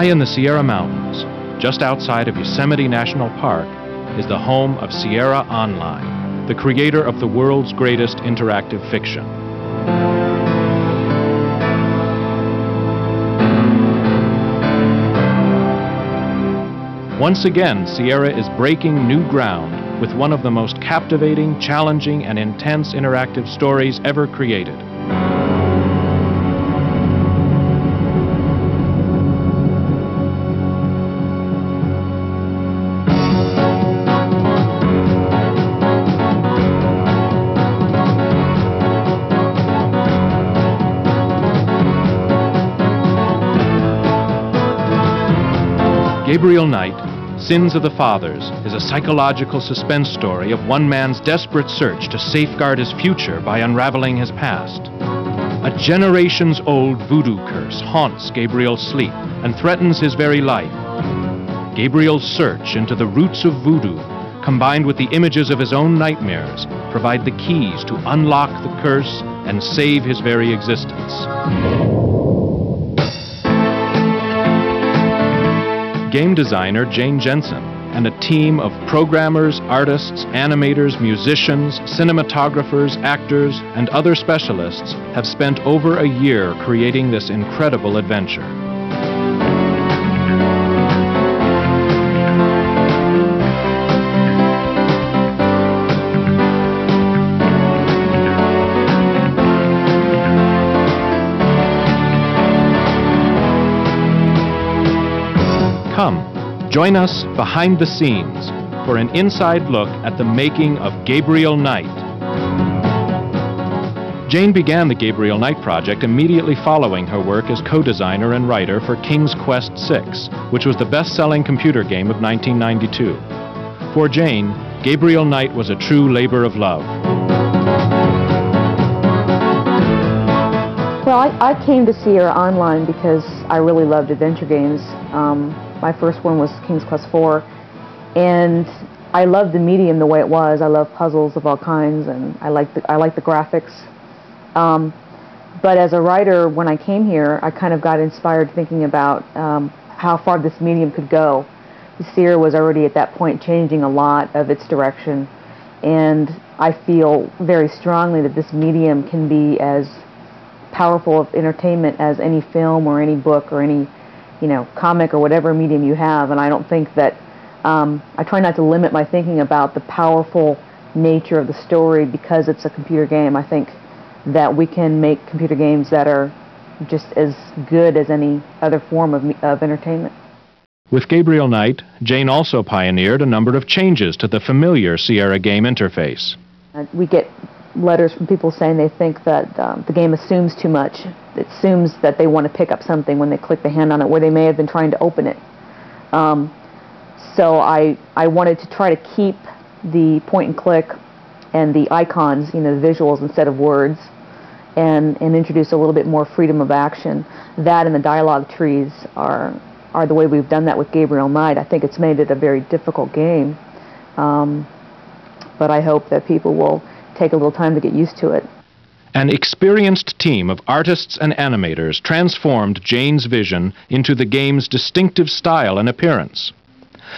High in the Sierra Mountains, just outside of Yosemite National Park, is the home of Sierra Online, the creator of the world's greatest interactive fiction. Once again, Sierra is breaking new ground with one of the most captivating, challenging, and intense interactive stories ever created. Gabriel Knight, Sins of the Fathers, is a psychological suspense story of one man's desperate search to safeguard his future by unraveling his past. A generations-old voodoo curse haunts Gabriel's sleep and threatens his very life. Gabriel's search into the roots of voodoo, combined with the images of his own nightmares, provide the keys to unlock the curse and save his very existence. Game designer Jane Jensen and a team of programmers, artists, animators, musicians, cinematographers, actors, and other specialists have spent over a year creating this incredible adventure. Come, join us behind the scenes for an inside look at the making of Gabriel Knight. Jane began the Gabriel Knight project immediately following her work as co-designer and writer for King's Quest VI, which was the best-selling computer game of 1992. For Jane, Gabriel Knight was a true labor of love. Well, I came to Sierra Online because I really loved adventure games. My first one was King's Quest IV, and I loved the medium the way it was. I love puzzles of all kinds, and I like the graphics. But as a writer, when I came here, I kind of got inspired thinking about how far this medium could go. Sierra was already at that point changing a lot of its direction, and I feel very strongly that this medium can be as powerful of entertainment as any film or any book or any comic or whatever medium you have. And I don't think that, I try not to limit my thinking about the powerful nature of the story because it's a computer game. I think that we can make computer games that are just as good as any other form of entertainment. With Gabriel Knight, Jane also pioneered a number of changes to the familiar Sierra game interface. We get letters from people saying they think that the game assumes too much. It assumes that they want to pick up something when they click the hand on it where they may have been trying to open it. So I wanted to try to keep the point and click and the icons, the visuals instead of words, and introduce a little bit more freedom of action. That and the dialogue trees are the way we've done that with Gabriel Knight. I think it's made it a very difficult game, but I hope that people will take a little time to get used to it. An experienced team of artists and animators transformed Jane's vision into the game's distinctive style and appearance.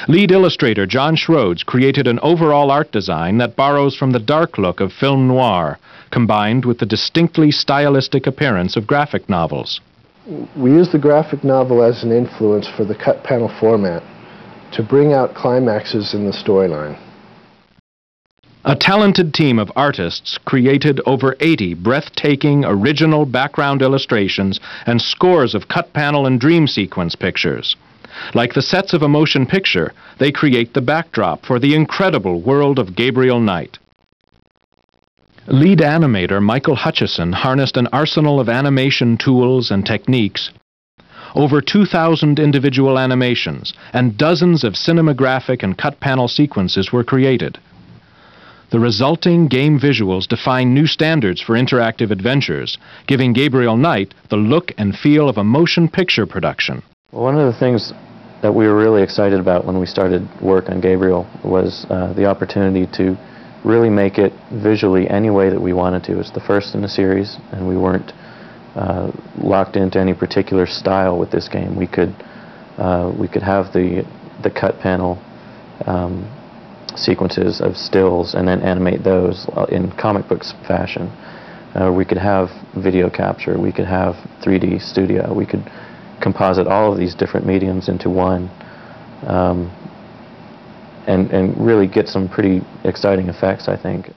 Lead illustrator John Schroeds created an overall art design that borrows from the dark look of film noir, combined with the distinctly stylistic appearance of graphic novels. We use the graphic novel as an influence for the cut panel format to bring out climaxes in the storyline. A talented team of artists created over 80 breathtaking original background illustrations and scores of cut panel and dream sequence pictures. Like the sets of a motion picture, they create the backdrop for the incredible world of Gabriel Knight. Lead animator Michael Hutchison harnessed an arsenal of animation tools and techniques. Over 2,000 individual animations and dozens of cinematographic and cut panel sequences were created. The resulting game visuals define new standards for interactive adventures, giving Gabriel Knight the look and feel of a motion picture production. Well, one of the things that we were really excited about when we started work on Gabriel was the opportunity to really make it visually any way that we wanted to. It's the first in a series, and we weren't locked into any particular style with this game. We could We could have the cut panel sequences of stills and then animate those in comic books fashion. We could have video capture, we could have 3D studio, we could composite all of these different mediums into one, and really get some pretty exciting effects, I think.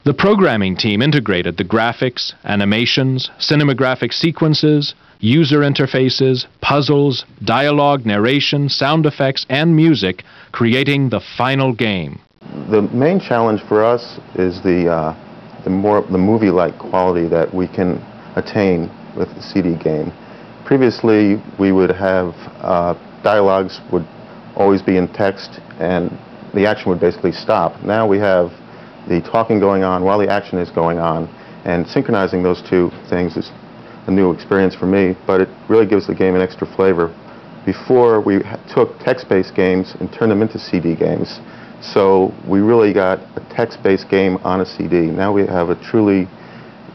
The programming team integrated the graphics, animations, cinematographic sequences, user interfaces, puzzles, dialogue, narration, sound effects, and music, creating the final game. The main challenge for us is the movie-like quality that we can attain with the CD game. Previously, we would have dialogues would always be in text, and the action would basically stop. Now we have the talking going on while the action is going on, and synchronizing those two things is a new experience for me, but it really gives the game an extra flavor. Before, we took text-based games and turned them into CD games, so we really got a text-based game on a CD. Now we have a truly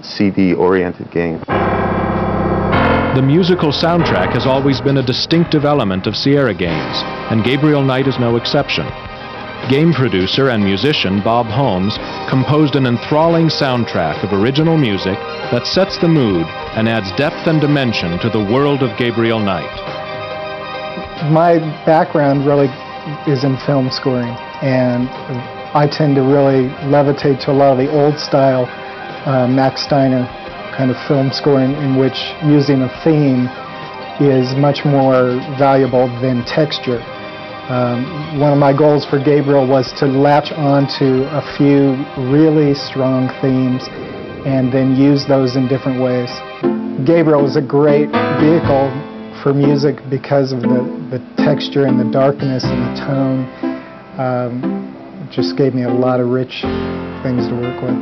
CD-oriented game. The musical soundtrack has always been a distinctive element of Sierra games, and Gabriel Knight is no exception. Game producer and musician Bob Holmes composed an enthralling soundtrack of original music that sets the mood and adds depth and dimension to the world of Gabriel Knight. My background really is in film scoring, and I tend to really levitate to a lot of the old style Max Steiner kind of film scoring, in which using a theme is much more valuable than texture. One of my goals for Gabriel was to latch on to a few really strong themes and then use those in different ways. Gabriel is a great vehicle for music because of the texture and the darkness and the tone. It just gave me a lot of rich things to work with.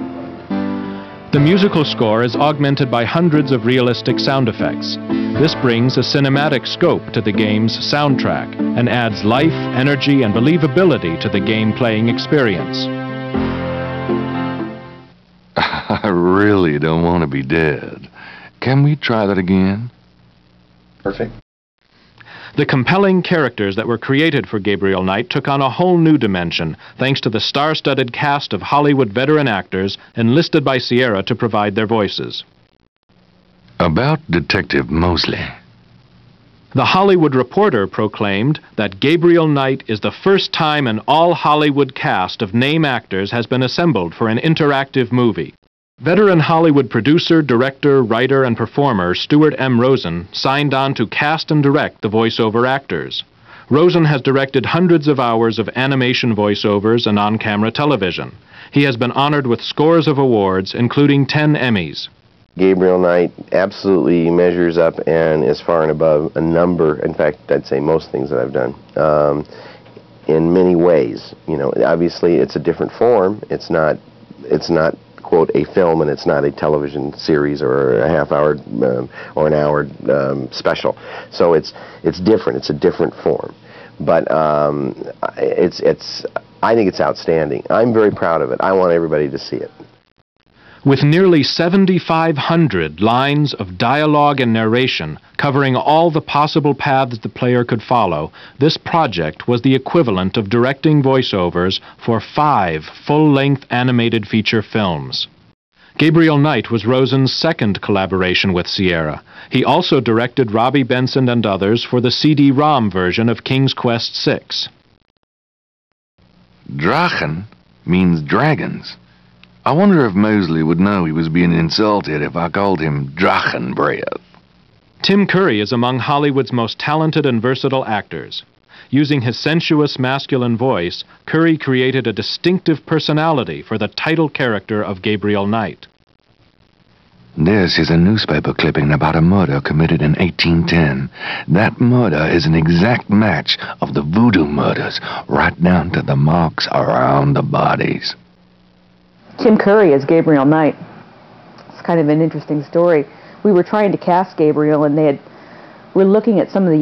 The musical score is augmented by hundreds of realistic sound effects. This brings a cinematic scope to the game's soundtrack and adds life, energy, and believability to the game-playing experience. I really don't want to be dead. Can we try that again? Perfect. The compelling characters that were created for Gabriel Knight took on a whole new dimension, thanks to the star-studded cast of Hollywood veteran actors enlisted by Sierra to provide their voices. About Detective Mosley. The Hollywood Reporter proclaimed that Gabriel Knight is the first time an all-Hollywood cast of name actors has been assembled for an interactive movie. Veteran Hollywood producer, director, writer, and performer Stuart M. Rosen signed on to cast and direct the voiceover actors. Rosen has directed hundreds of hours of animation voiceovers and on-camera television. He has been honored with scores of awards, including 10 Emmys. Gabriel Knight absolutely measures up and is far and above a number, in fact, I'd say most things that I've done, in many ways. You know, obviously it's a different form. It's not quote, a film, and it's not a television series or a half-hour or an hour special. So it's different. It's a different form. But I think it's outstanding. I'm very proud of it. I want everybody to see it. With nearly 7,500 lines of dialogue and narration covering all the possible paths the player could follow, this project was the equivalent of directing voiceovers for 5 full-length animated feature films. Gabriel Knight was Rosen's second collaboration with Sierra. He also directed Robbie Benson and others for the CD-ROM version of King's Quest VI. Drachen means dragons. I wonder if Mosley would know he was being insulted if I called him Drachen Breath. Tim Curry is among Hollywood's most talented and versatile actors. Using his sensuous masculine voice, Curry created a distinctive personality for the title character of Gabriel Knight. This is a newspaper clipping about a murder committed in 1810. That murder is an exact match of the voodoo murders, right down to the marks around the bodies. Tim Curry as Gabriel Knight. It's kind of an interesting story. We were trying to cast Gabriel, and were looking at some of the